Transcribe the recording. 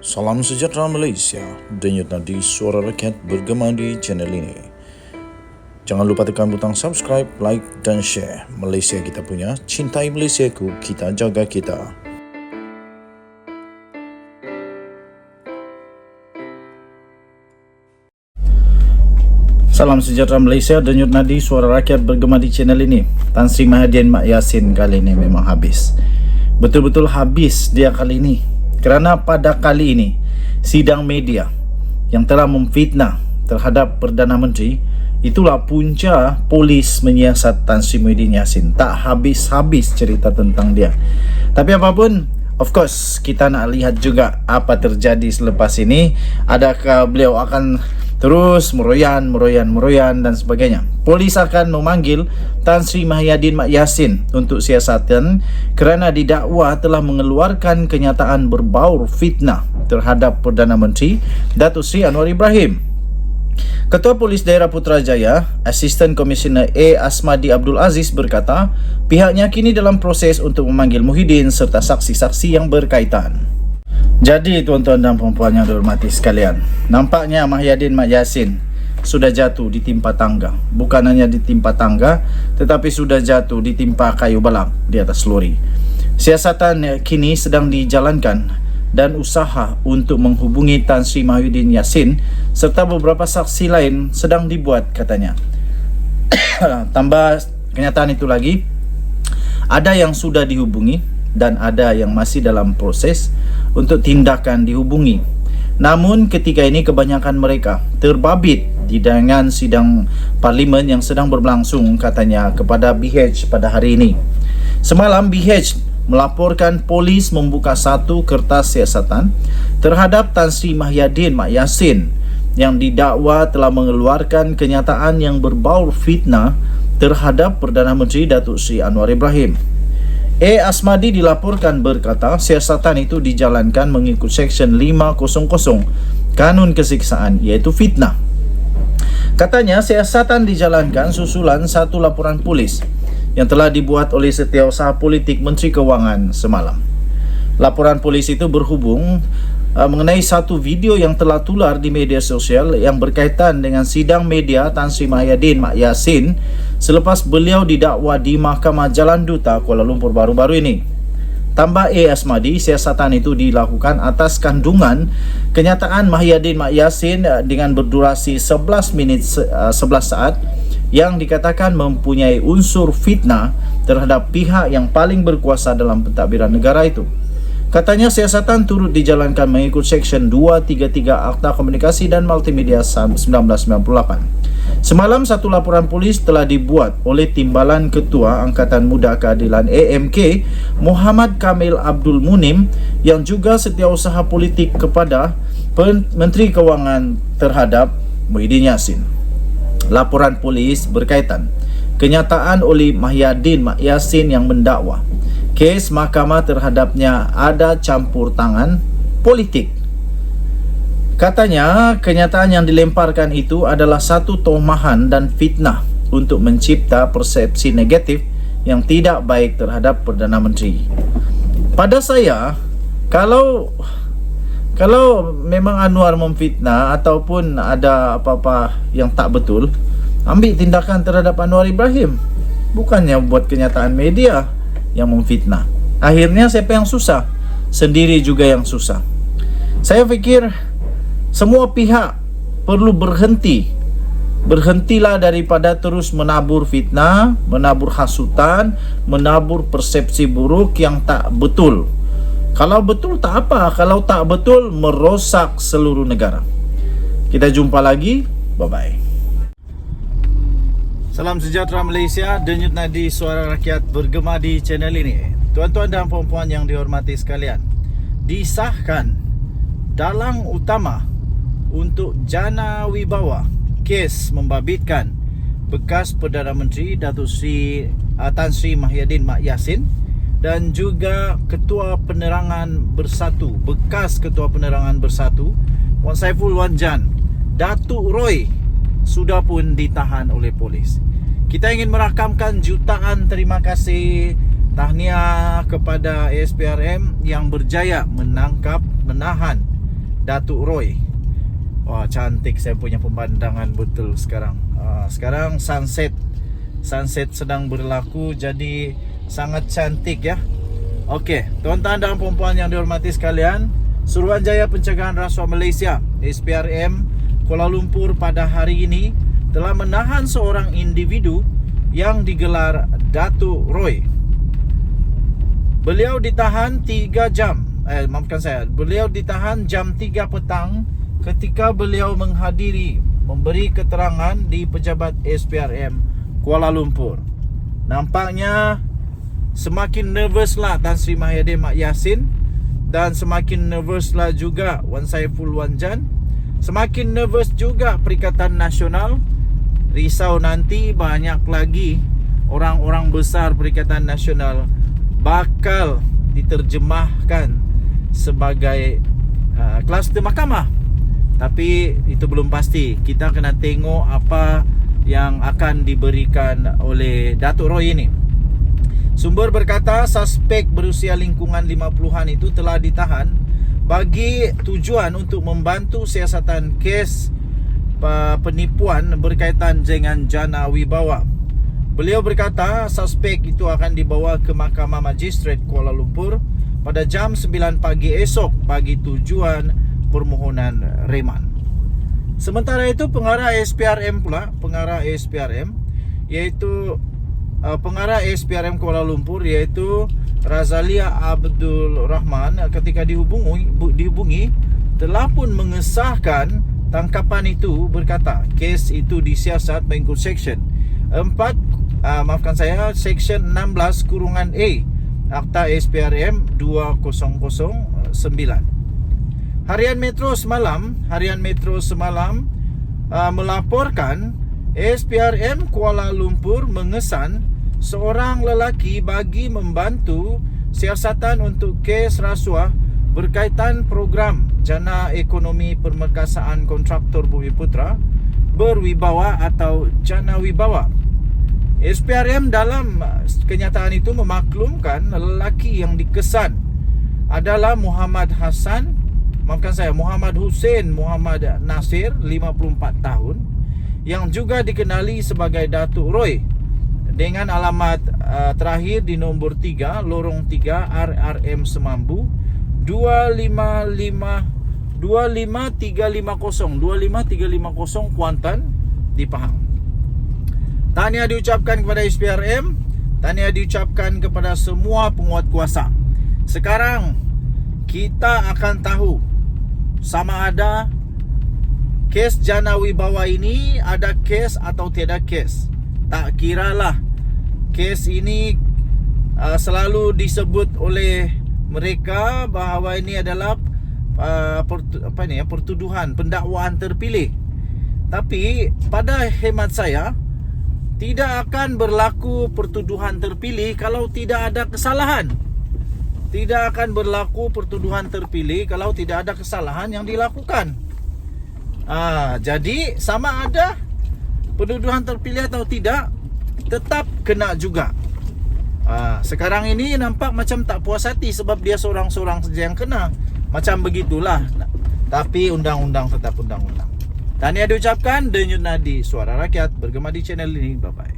Salam sejahtera Malaysia, denyut nadi suara rakyat bergema di channel ini. Jangan lupa tekan butang subscribe, like dan share. Malaysia kita punya, cintai Malaysiaku, kita jaga kita. Salam sejahtera Malaysia, denyut nadi suara rakyat bergema di channel ini. Tan Sri Mahathir Mak Yassin kali ini memang habis. Betul-betul habis dia kali ini. Kerana pada kali ini, sidang media yang telah memfitnah terhadap Perdana Menteri, itulah punca polis menyiasat Tan Sri Muhyiddin Yassin. Tak habis-habis cerita tentang dia. Tapi apapun, of course, kita nak lihat juga apa terjadi selepas ini. Adakah beliau akan terus meroyan dan sebagainya. Polis akan memanggil Tan Sri Mahathir Mak Yassin untuk siasatan kerana didakwa telah mengeluarkan kenyataan berbaur fitnah terhadap Perdana Menteri Datuk Seri Anwar Ibrahim. Ketua Polis Daerah Putrajaya, Asisten Komisioner A. Asmadi Abdul Aziz berkata, pihaknya kini dalam proses untuk memanggil Muhyiddin serta saksi-saksi yang berkaitan. Jadi tuan-tuan dan puan-puan yang dihormati sekalian, nampaknya Mahathir Mak Yassin sudah jatuh ditimpa tangga. Bukan hanya ditimpa tangga, tetapi sudah jatuh ditimpa kayu balang di atas lori. Siasatan kini sedang dijalankan dan usaha untuk menghubungi Tan Sri Muhyiddin Yassin serta beberapa saksi lain sedang dibuat katanya. Tambah kenyataan itu lagi, ada yang sudah dihubungi dan ada yang masih dalam proses untuk tindakan dihubungi. Namun ketika ini kebanyakan mereka terbabit di dengan sidang parlimen yang sedang berlangsung katanya kepada BH pada hari ini. Semalam BH melaporkan polis membuka satu kertas siasatan terhadap Tan Sri Mahathir Mak Yassin yang didakwa telah mengeluarkan kenyataan yang berbau fitnah terhadap Perdana Menteri Datuk Seri Anwar Ibrahim. A. Asmadi dilaporkan berkata siasatan itu dijalankan mengikut Seksyen 500 Kanun Kesiksaan iaitu fitnah. Katanya siasatan dijalankan susulan satu laporan polis yang telah dibuat oleh Setiausaha Politik Menteri Kewangan semalam. Laporan polis itu berhubung mengenai satu video yang telah tular di media sosial yang berkaitan dengan sidang media Tan Sri Mahathir Mak Yassin selepas beliau didakwa di Mahkamah Jalan Duta Kuala Lumpur baru-baru ini. Tambah A. Asmadi, siasatan itu dilakukan atas kandungan kenyataan Mahathir Mak Yassin dengan berdurasi 11 minit 11 saat yang dikatakan mempunyai unsur fitnah terhadap pihak yang paling berkuasa dalam pentadbiran negara itu. Katanya siasatan turut dijalankan mengikut Seksyen 233 Akta Komunikasi dan Multimedia 1998. Semalam satu laporan polis telah dibuat oleh Timbalan Ketua Angkatan Muda Keadilan AMK Muhammad Kamil Abdul Munim yang juga setiausaha politik kepada Menteri Kewangan terhadap Muhyiddin Yassin. Laporan polis berkaitan kenyataan oleh Mahathir Mak Yassin yang mendakwa kes mahkamah terhadapnya ada campur tangan politik. Katanya kenyataan yang dilemparkan itu adalah satu tomahan dan fitnah untuk mencipta persepsi negatif yang tidak baik terhadap Perdana Menteri. Pada saya, kalau memang Anwar memfitnah ataupun ada apa-apa yang tak betul, ambil tindakan terhadap Anwar Ibrahim. Bukannya buat kenyataan media yang memfitnah. Akhirnya siapa yang susah? Sendiri juga yang susah. Saya fikir semua pihak perlu berhentilah daripada terus menabur fitnah, menabur hasutan, menabur persepsi buruk yang tak betul. Kalau betul tak apa, kalau tak betul merosak seluruh negara. Kita jumpa lagi, bye-bye. Salam sejahtera Malaysia, denyut nadi suara rakyat bergema di channel ini. Tuan-tuan dan puan-puan yang dihormati sekalian, disahkan dalang utama untuk jana wibawa kes membabitkan bekas Perdana Menteri Datuk Seri Tan Sri Mahathir Mak Yassin dan juga Ketua Penerangan Bersatu, bekas Ketua Penerangan Bersatu Wan Saiful Wan Jan, Datuk Roy sudah pun ditahan oleh polis. Kita ingin merakamkan jutaan terima kasih tahniah kepada ASPRM yang berjaya menahan Datuk Roy. Wah, cantik saya punya pemandangan betul sekarang. Sekarang sunset sedang berlaku, jadi sangat cantik ya. Okey, tuan-tuan dan puan-puan yang dihormati sekalian, Suruhanjaya Pencegahan Rasuah Malaysia SPRM Kuala Lumpur pada hari ini telah menahan seorang individu yang digelar Datuk Roy. Beliau ditahan 3 jam. Beliau ditahan jam 3 petang ketika beliau memberi keterangan di pejabat SPRM Kuala Lumpur. Nampaknya semakin nervouslah Tan Sri Mahathir Mak Yassin, dan semakin nervouslah juga Wan Saiful Wan Jan. Semakin nervous juga Perikatan Nasional. Risau nanti banyak lagi orang-orang besar Perikatan Nasional bakal diterjemahkan sebagai kluster mahkamah. Tapi itu belum pasti. Kita kena tengok apa yang akan diberikan oleh Datuk Roy ini. Sumber berkata suspek berusia lingkungan 50-an itu telah ditahan bagi tujuan untuk membantu siasatan kes penipuan berkaitan dengan jana wibawa. Beliau berkata suspek itu akan dibawa ke Mahkamah Magistrate Kuala Lumpur pada jam 9 pagi esok bagi tujuan permohonan reman. Sementara itu pengarah SPRM pengarah SPRM Kuala Lumpur iaitu Razalia Abdul Rahman ketika dihubungi telah pun mengesahkan tangkapan itu, berkata kes itu disiasat mengikut Seksyen 16 kurungan A Akta SPRM 2009. Harian Metro semalam melaporkan SPRM Kuala Lumpur mengesan seorang lelaki bagi membantu siasatan untuk kes rasuah berkaitan program Jana Ekonomi Permerkasaan Kontraktor Bumiputera Berwibawa atau Jana Wibawa. SPRM dalam kenyataan itu memaklumkan lelaki yang dikesan adalah Muhammad Hussein Muhammad Nasir, 54 tahun, yang juga dikenali sebagai Datuk Roy, dengan alamat terakhir di nombor 3 Lorong 3 RRM Semambu 25350 Kuantan di Pahang. Tahniah diucapkan kepada SPRM, tahniah diucapkan kepada semua penguat kuasa. Sekarang kita akan tahu sama ada kes jana wibawa ini ada kes atau tiada kes. Tak kiralah kes ini selalu disebut oleh mereka bahawa ini adalah pertuduhan, pendakwaan terpilih. Tapi pada hemat saya, tidak akan berlaku pertuduhan terpilih kalau tidak ada kesalahan. Tidak akan berlaku pertuduhan terpilih kalau tidak ada kesalahan yang dilakukan. Jadi sama ada pertuduhan terpilih atau tidak, tetap kena juga. Sekarang ini nampak macam tak puas hati sebab dia seorang-seorang saja yang kena. Macam begitulah. Tapi undang-undang tetap undang-undang. Tahniah diucapkan, Denyut Nadi Suara Rakyat bergema di channel ini. Bye-bye.